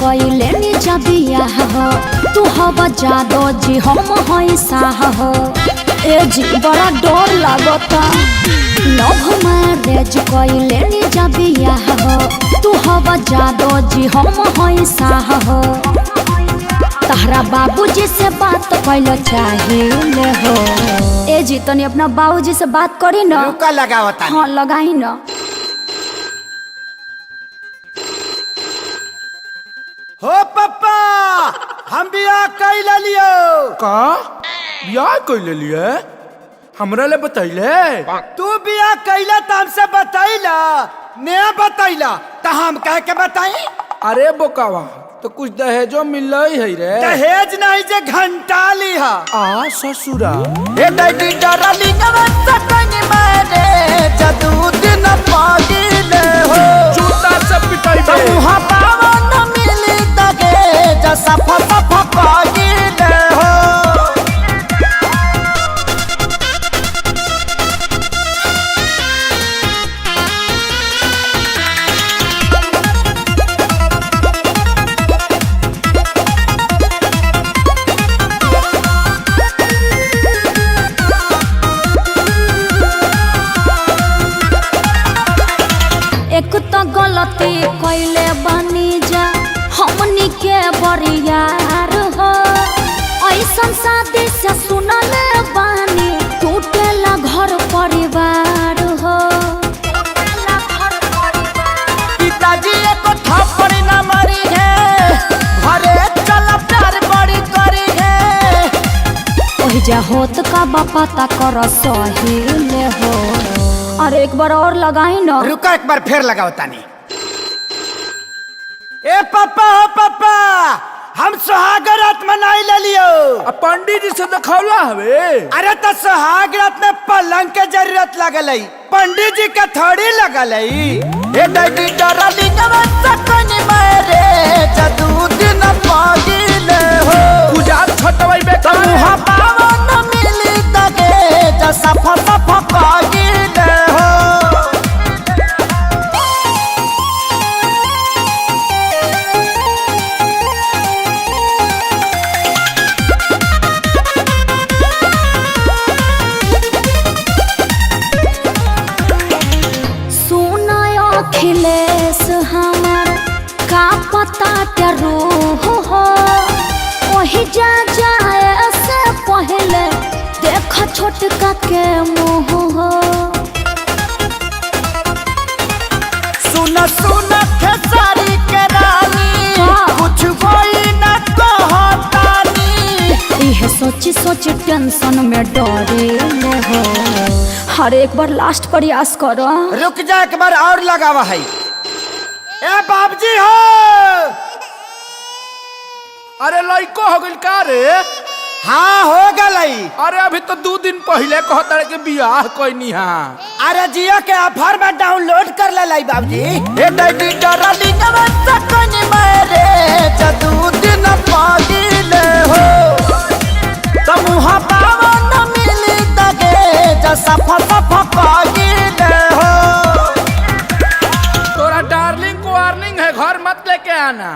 कइले नी जबिया हो तू हवा जादो जी हम हई साह हो ए जी बड़ा डर लागता लव मैरिज कइले नी जबिया हो तू हवा जादो जी हम हई साह हो तहरा बाबूजी से बात कइल चाहिए हो ए जी तनी अपना बाबूजी से बात करी ना रुका लगावता हाँ लगाई ना हो पप्पा हम बियाह कैले लियो का बियाह कैले लिए हमरा ले बतैले तू बियाह कैला त हमसे बतैला ने बतैला त हम कह के बताई अरे बोकावा तो कुछ दहेजो मिल है रे दहेज नहीं जे घंटा लिहा आ ससुरा ए डैडी डरली नवत कनी मारे जदू दिन पागिले हो जूता से पिटाई बे मुहा पावन मिली तगे जसा फसा पागिले हो एक तो गलती कइले बनी जा हमनी के बरियार हो ऐसन शादी से सुनले बानी टूटेला घर परिवार हो पिताजी एको थप्पड़ न मारी है घरे चल प्यार बड़ी करी है ओहि जा होत का पता कर सही ले हो अरे एक बार और लगाई ना रुका एक बार फिर लगाओ तानी ए पापा हो पापा हम सुहाग रात मनाई ले लियो पंडित जी से दिखौला हवे अरे तो सुहाग रात में पलंग के जरूरत लगल है पंडित जी के थोड़ी लगल है ए डैडी डरली नवत कनी मारे जदू दिन पागिले हो गुजार छटवाई बे मुहा पावन मिली तगे जसा फसा पागिले हो अखिलेश हमार का पता के रूह हो वही जा जाए से पहले देख छोटका के मुँह हो सुन सुन खेसारी के रानी कुछ कोई न कहतानी यह सोची सोची टेंशन में डरे हो हर एक बार लास्ट प्रयास करो रुक जा एक बार और लगावा है ए बाबजी हो अरे लइको हो गइल का रे हाँ हो गई अरे अभी तो 2 दिन पहले कहता के बियाह कोई हां अरे जियो के ऑफर में डाउनलोड कर ले लाई बाबजी ए डैडी डरली नवत कनी मारे जदू दिन पागिले हो तमुहा पावन मिली तगे जसा फसा पागिले हो तोरा डार्लिंग को वार्निंग है घर मत लेके आना।